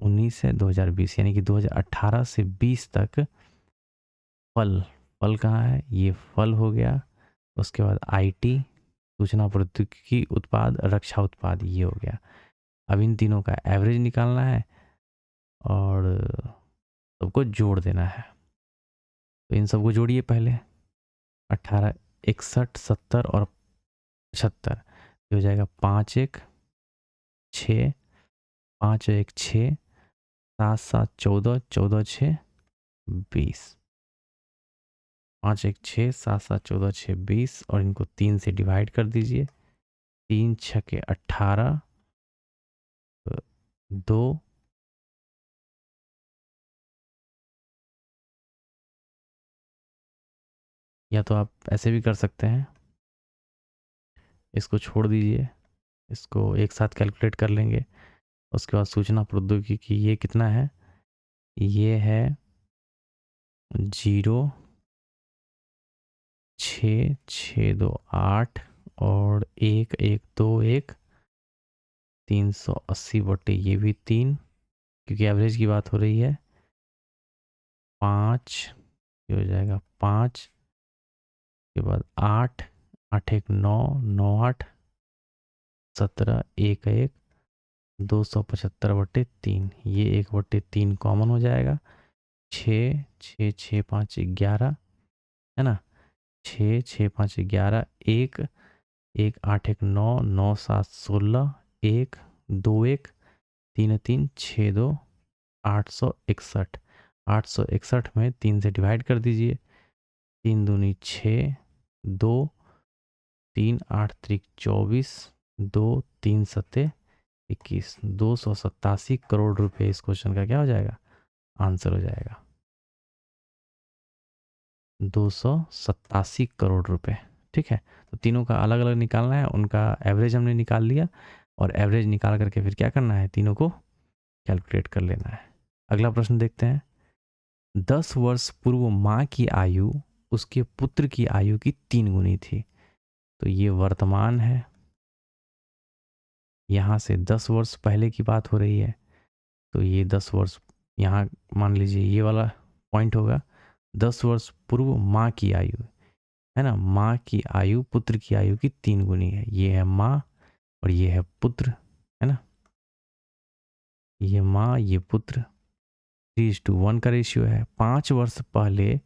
S1: 19 है, 2020 यानी कि 2018 से 20 तक फल, फल कहाँ है, ये फल हो गया। उसके बाद आईटी सूचना प्रौद्योगिकी उत्पाद, रक्षा उत्पाद ये हो गया। अब इन तीनों का एवरेज निकालना है और सबको जोड़ देना है। तो इन सबको जोड़िए पहले, 18, 61, 70 और 75, ये हो जाएगा 5 1 6, 5 1 6, 7 7 14, 14 6 20, 5 1 6, 7 7 14 6 20 और इनको 3 से डिवाइड कर दीजिए। 3 6 18, 2, या तो आप ऐसे भी कर सकते हैं, इसको छोड़ दीजिए, इसको एक साथ कैलकुलेट कर लेंगे। उसके बाद सूचना प्रौद्योगिकी ये कितना है, ये है 0 6 6 2 8 और 1 1 2 1, 380 ये भी 3, क्योंकि एवरेज की बात हो रही है। 5 ये हो जाएगा 5 के बाद 8 8 1 9 9 8 17 1 1 275/3, ये 1/3 कॉमन हो जाएगा। 6 6 6 5 11 है ना, 6 6 5 11, 1 1 8 1 9 9 7 16, 1 2 1 3 3 6 2 861, 861 में 3 से डिवाइड कर दीजिए। 3 दूनी 6, 2 3 8 3 24, 2 3 सत्ते 21, 287 करोड़ रुपए इस क्वेश्चन का क्या हो जाएगा, आंसर हो जाएगा 287 करोड़ रुपए। ठीक है, तो तीनों का अलग अलग निकालना है, उनका एवरेज हमने निकाल लिया और एवरेज निकाल करके फिर क्या करना है, तीनों को कैलकुलेट कर लेना है। अगला प्रश्न देखते हैं। 10 वर्ष पूर्व माँ की आयु उसके पुत्र की आयु की 3 गुनी थी। तो ये वर्तमान है, यहाँ से 10 वर्ष पहले की बात हो रही है, तो ये 10 वर्ष यहाँ मान लीजिए ये वाला पॉइंट होगा। 10 वर्ष पूर्व माँ की आयु है ना, माँ की आयु पुत्र की आयु की 3 गुनी है। ये है माँ और ये है पुत्र, है ना, ये माँ ये पुत्र, 3:1 का रेशियो है। 5 वर्ष पहले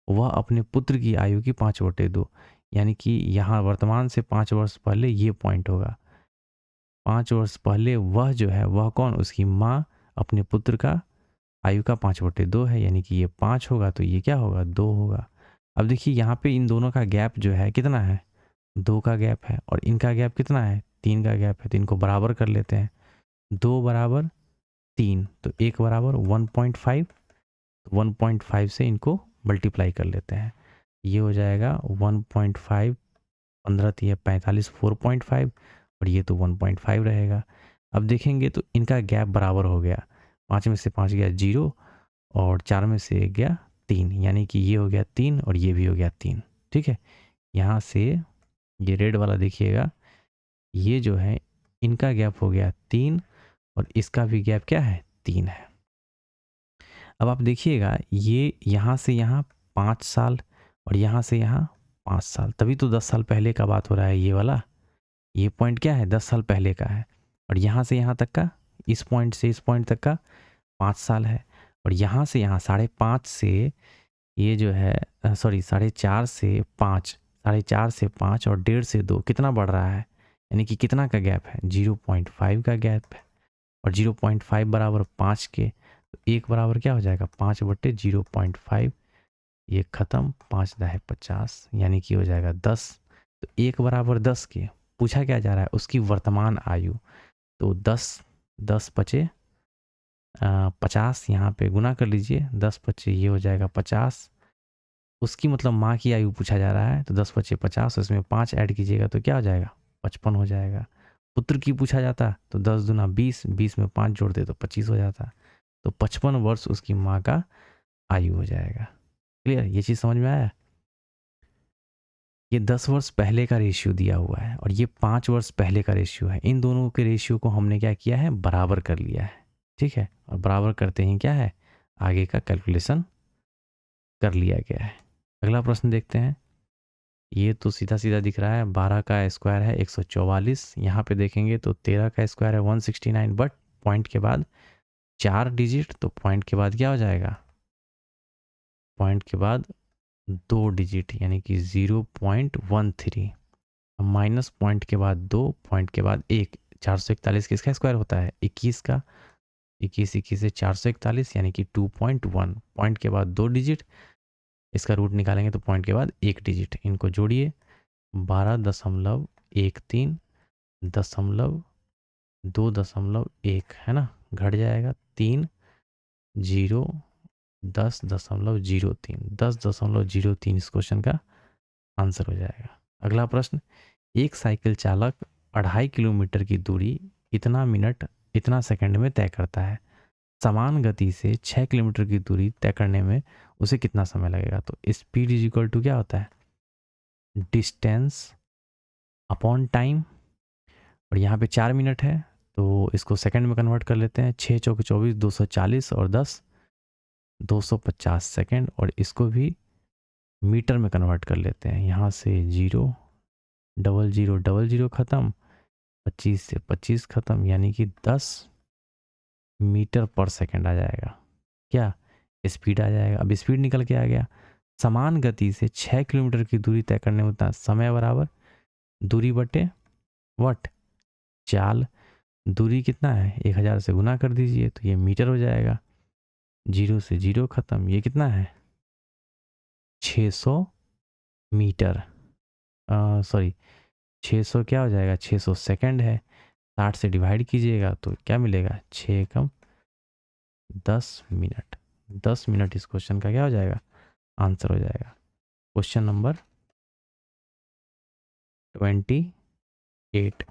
S1: वह अपने पुत्र की आयु की 5/2, यानी कि यहाँ वर्तमान से 5 वर्ष पहले ये पॉइंट होगा। 5 वर्ष पहले वह जो है वह कौन, उसकी माँ अपने पुत्र का आयु का 5/2 है, यानी कि ये 5 होगा तो ये क्या होगा, 2 होगा। अब देखिए यहाँ पे इन दोनों का गैप जो है कितना है, 2 का गैप है, और इनका गैप कितना है, 3 का गैप है। तो इनको बराबर कर लेते हैं, 2 बराबर 3 तो 1 बराबर 1.5, 1.5 से इनको मल्टीप्लाई कर लेते हैं। ये हो जाएगा 1.5, 15 तिया 45, 4.5, और ये तो 1.5 रहेगा। अब देखेंगे तो इनका गैप बराबर हो गया, 5 में से 5 गया 0 और 4 में से 1 गया 3, यानी कि ये हो गया 3 और ये भी हो गया 3। ठीक है, यहाँ से ये रेड वाला देखिएगा, ये जो है इनका गैप हो गया 3 और इसका भी गैप क्या है, 3 है। अब आप देखिएगा ये यहाँ से यहाँ 5 साल और यहाँ से यहाँ 5 साल, तभी तो 10 साल पहले का बात हो रहा है। ये वाला ये पॉइंट क्या है, 10 साल पहले का है, और यहाँ से यहाँ तक का, इस पॉइंट से इस पॉइंट तक का 5 साल है, और यहाँ से यहाँ 5.5 से ये जो है सॉरी 4.5 से 5, 4.5 से 5 और 1.5 से 2 कितना बढ़ रहा है, यानी कि कितना का गैप है, 0.5 का गैप है, और 0.5 बराबर 5 के, तो 1 बराबर क्या हो जाएगा, 5/0.5, ये खत्म, 5 दाहे 50, यानी कि हो जाएगा 10। तो 1 बराबर 10 के पूछा क्या जा रहा है, उसकी वर्तमान आयु, तो 10 10 पचे 50, यहाँ पे गुना कर लीजिए, 10 पचे ये हो जाएगा 50, उसकी मतलब माँ की आयु पूछा जा रहा है, तो 10 पचे 50, उसमें 5 ऐड कीजिएगा तो क्या हो जाएगा, 55 हो जाएगा। पुत्र की पूछा जाता तो 10 दूना 20, 20 में 5 जोड़ते तो 25 हो जाता, तो 55 वर्ष उसकी माँ का आयु हो जाएगा। क्लियर, ये चीज़ समझ में आया। ये 10 वर्ष पहले का रेशियो दिया हुआ है और ये 5 वर्ष पहले का रेशियो है। इन दोनों के रेशियो को हमने क्या किया है, बराबर कर लिया है। ठीक है, और बराबर करते ही क्या है, आगे का कैलकुलेशन कर लिया गया है। अगला प्रश्न देखते हैं। ये तो सीधा सीधा दिख रहा है, 12 का स्क्वायर है 144, यहाँ पे देखेंगे तो 13 का स्क्वायर है 169, बट पॉइंट के बाद 4 डिजिट, तो पॉइंट के बाद क्या हो जाएगा, पॉइंट के बाद 2 डिजिट, यानी कि 0.13, माइनस पॉइंट के बाद 2, पॉइंट के बाद 1, 441 किसका स्क्वायर होता है, 21 का, 21 21 से 441, यानी कि 2.1, पॉइंट के बाद 2 डिजिट, इसका रूट निकालेंगे तो पॉइंट के बाद 1 डिजिट, इनको जोड़िए, 12.13 दशमलव 2.1 है ना, घट जाएगा 3 0 10.03, 10.03 इस क्वेश्चन का आंसर हो जाएगा। अगला प्रश्न, एक साइकिल चालक 2.5 किलोमीटर की दूरी इतना सेकंड में तय करता है, समान गति से 6 किलोमीटर की दूरी तय करने में उसे कितना समय लगेगा। तो स्पीड इज इक्वल टू क्या होता है, डिस्टेंस अपॉन टाइम, और यहाँ पे 4 मिनट है तो इसको सेकंड में कन्वर्ट कर लेते हैं, 6 चौके 24, 240 और 10 250 सेकंड, और इसको भी मीटर में कन्वर्ट कर लेते हैं, यहाँ से 0 0 0 0 0 ख़त्म, 25 से 25 ख़त्म, यानी कि 10 मीटर पर सेकंड आ जाएगा, क्या स्पीड आ जाएगा। अब स्पीड निकल के आ गया, समान गति से 6 किलोमीटर की दूरी तय करने में उतना समय बराबर दूरी बटे वट चाल, दूरी कितना है 1000 से गुना कर दीजिए तो ये मीटर हो जाएगा, 0 से 0 ख़त्म, ये कितना है 600 मीटर, सॉरी 600 क्या हो जाएगा, 600 सेकंड है, 60 से डिवाइड कीजिएगा तो क्या मिलेगा, 6 एकम 10 मिनट। 10 मिनट इस क्वेश्चन का क्या हो जाएगा, आंसर हो जाएगा। Question number 28।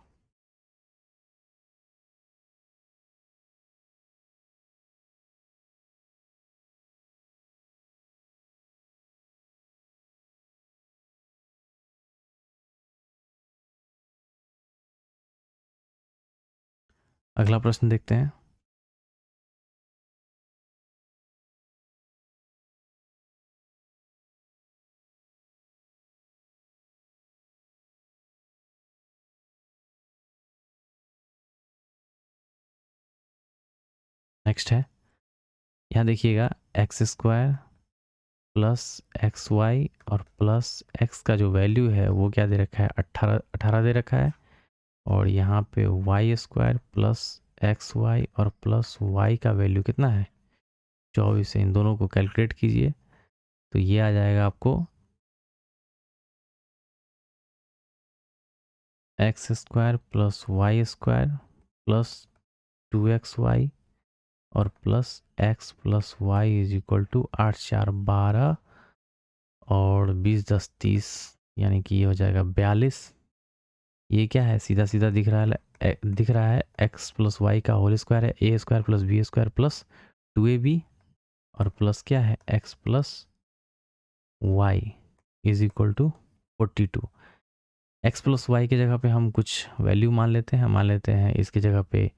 S1: अगला प्रश्न देखते हैं। नेक्स्ट है, यहाँ देखिएगा X square plus X Y और प्लस एक्स का जो वैल्यू है वो क्या दे रखा है, 18 दे रखा है। और यहाँ पे Y square plus X Y और प्लस वाई का वैल्यू कितना है, 24 है। इन दोनों को कैलकुलेट कीजिए तो ये आ जाएगा आपको X square plus Y square plus 2xy और प्लस x+y = 8 4 12 और 20 10 30, यानी कि ये हो जाएगा 42। ये क्या है, सीधा सीधा दिख रहा है x+y का होल स्क्वायर है, a square plus B square plus 2ab और प्लस क्या है x+y = 42। x+y की जगह पे हम कुछ वैल्यू मान लेते हैं, इसकी जगह पे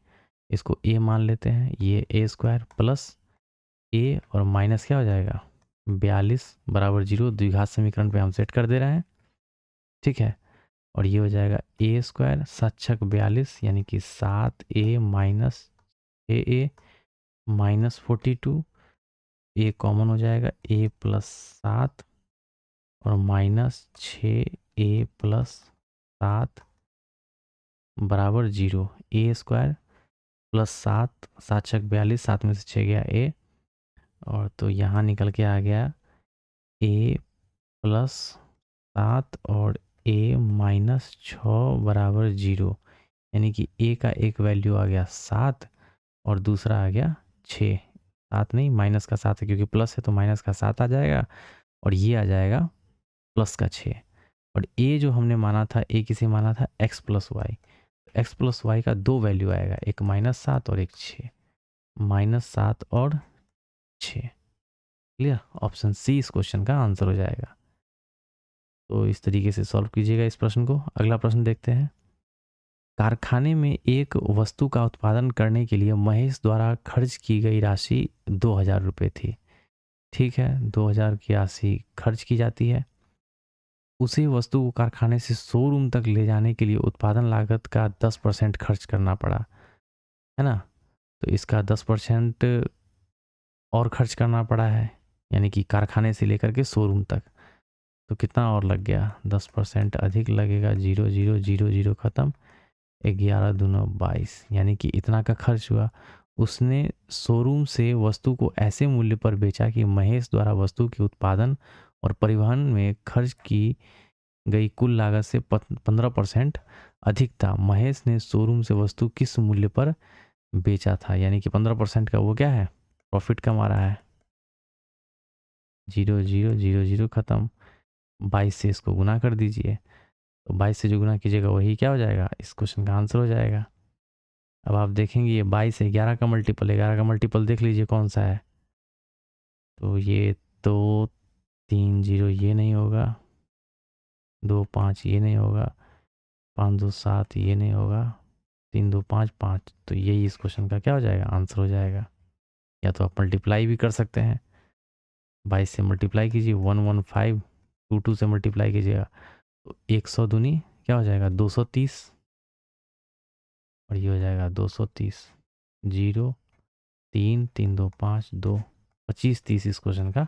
S1: इसको a मान लेते हैं। ये a स्क्वायर प्लस a और माइनस क्या हो जाएगा 42 बराबर 0, द्विघात समीकरण पे हम सेट कर दे रहे हैं, ठीक है। और ये हो जाएगा a स्क्वायर 7 छक 42, यानी कि 7a minus a minus 42, a common हो जाएगा, a प्लस 7 और माइनस 6a+7 बराबर 0। a स्क्वायर प्लस 7 7 छक 42, 7 में से 6 गया a, और तो यहाँ निकल के आ गया a+7 और a-6 बराबर 0, यानी कि a का एक वैल्यू आ गया 7 और दूसरा आ गया 6। 7 नहीं, माइनस का 7 है, क्योंकि प्लस है तो माइनस का 7 आ जाएगा और ये आ जाएगा प्लस का 6। और a जो हमने माना था, a किसे माना था, x+y। x+y का दो वैल्यू आएगा, एक -7 और एक 6, -7 और 6। क्लियर, ऑप्शन सी इस क्वेश्चन का आंसर हो जाएगा। तो इस तरीके से सॉल्व कीजिएगा इस प्रश्न को। अगला प्रश्न देखते हैं। कारखाने में एक वस्तु का उत्पादन करने के लिए महेश द्वारा खर्च की गई राशि 2000 रुपये थी। ठीक है, 2000 की राशि खर्च की जाती है। उसी वस्तु को कारखाने से शोरूम तक ले जाने के लिए उत्पादन लागत का 10% खर्च करना पड़ा, है ना। तो इसका 10% और खर्च करना पड़ा है, यानी कि कारखाने से लेकर के शोरूम तक। तो कितना और लग गया, 10% अधिक लगेगा, 0 0 0 0 खत्म, 11 दूना 22, यानी कि इतना का खर्च हुआ। उसने शोरूम से वस्तु को ऐसे मूल्य पर बेचा कि महेश द्वारा वस्तु के उत्पादन और परिवहन में खर्च की गई कुल लागत से 15% अधिक था। महेश ने शोरूम से वस्तु किस मूल्य पर बेचा था, यानी कि 15% का वो क्या है, प्रॉफिट कमा रहा है। 0 0 0 0 खत्म, 22 से इसको गुना कर दीजिए, तो 22 से जो गुना कीजिएगा वही क्या हो जाएगा, इस क्वेश्चन का आंसर हो जाएगा। अब आप देखेंगे ये 22 है, 11 का मल्टीपल है, 11 का मल्टीपल देख लीजिए कौन सा है। तो ये तो 3 0 ये नहीं होगा, 2 5 ये नहीं होगा, 5 2 7 ये नहीं होगा, 3 2 5 5, तो यही इस क्वेश्चन का क्या हो जाएगा, आंसर हो जाएगा। या तो आप मल्टीप्लाई भी कर सकते हैं, 22 से मल्टीप्लाई कीजिए, 115, 2 से मल्टीप्लाई कीजिएगा तो 100 दूनी क्या हो जाएगा 230, और ये हो जाएगा 230, 0 3 3 2 5 2 25 30 इस क्वेश्चन का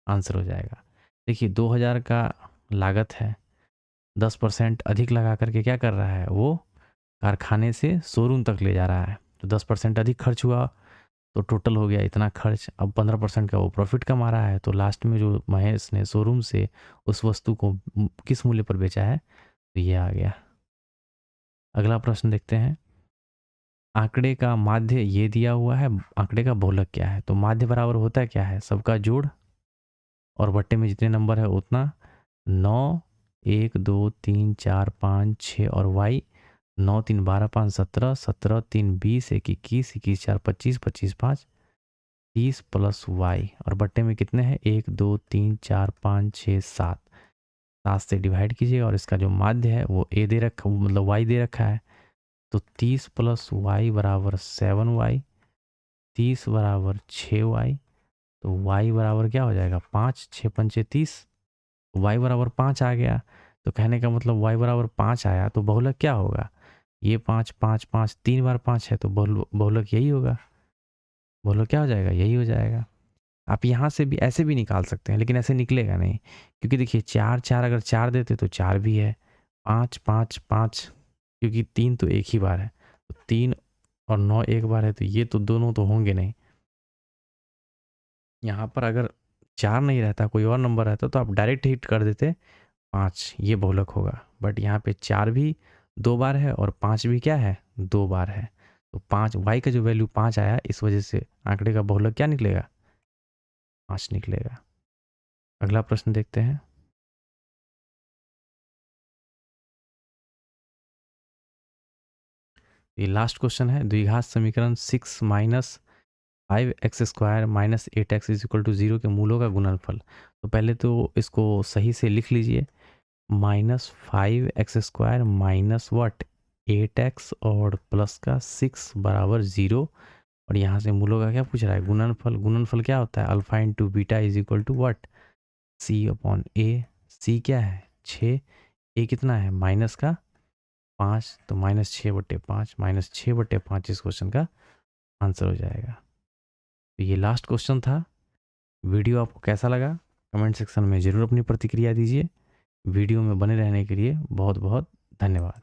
S1: आंसर हो जाएगा। देखिए 2000 का लागत है, 10% अधिक लगा करके क्या कर रहा है, वो कारखाने से शोरूम तक ले जा रहा है, तो 10% अधिक खर्च हुआ, तो टोटल हो गया इतना खर्च। अब 15% का वो प्रॉफिट कमा रहा है, तो लास्ट में जो महेश ने शोरूम से उस वस्तु को किस मूल्य पर बेचा है, तो ये आ गया। अगला प्रश्न देखते हैं। आंकड़े का माध्य ये दिया हुआ है, आंकड़े का बहुलक क्या है, तो माध्य बराबर होता है क्या है, सबका जोड़ और बट्टे में जितने नंबर है उतना। 9 1 2 3 4 5 6 और y 9 3 12 5 17 17 3 20 1 21 21 4 25 25 5 30 प्लस y और बट्टे में कितने हैं 1 2 3 4 5 6 7 7 से डिवाइड कीजिए और इसका जो माध्य है वो a दे रखा, मतलब y दे रखा है। तो 30 प्लस y बराबर 7y, 30 बराबर 6y, तो y बराबर क्या हो जाएगा 5, 6 पंचे 30, y बराबर 5 आ गया। तो कहने का मतलब y बराबर 5 आया तो बहुलक क्या होगा, ये 5 5 5 3 बार 5 है तो बहुलक यही होगा। बहुलक क्या हो जाएगा, यही हो जाएगा। आप यहाँ से भी ऐसे भी निकाल सकते हैं लेकिन ऐसे निकलेगा नहीं, क्योंकि देखिए 4 4 अगर 4 देते तो 4 भी है, 5 5 5 क्योंकि 3 तो एक ही बार है, तो 3 और 9 एक बार है, तो ये तो दोनों तो होंगे नहीं। यहाँ पर अगर 4 नहीं रहता, कोई और नंबर रहता तो आप डायरेक्ट हिट कर देते 5, ये बहुलक होगा। बट यहाँ पे 4 भी 2 बार है और 5 भी क्या है, 2 बार है। तो 5 y का जो वैल्यू 5 आया, इस वजह से आंकड़े का बहुलक क्या निकलेगा, 5 निकलेगा। अगला प्रश्न देखते हैं। ये लास्ट क्वेश्चन है, द्विघात समीकरण 6 minus 5x² minus 8x is equal to 0 के मूलों का गुणनफल। तो पहले तो इसको सही से लिख लीजिए, -5x² माइनस वट 8x और प्लस का 6 बराबर 0। और यहाँ से मूलों का क्या पूछ रहा है, गुणनफल। गुणनफल क्या होता है, alpha into beta is equal to what, C/A। C क्या है 6, A कितना है माइनस का 5, तो -6/5 -6/5 इस क्वेश्चन का आंसर हो जाएगा। तो ये लास्ट क्वेश्चन था। वीडियो आपको कैसा लगा कमेंट सेक्शन में ज़रूर अपनी प्रतिक्रिया दीजिए। वीडियो में बने रहने के लिए बहुत बहुत धन्यवाद।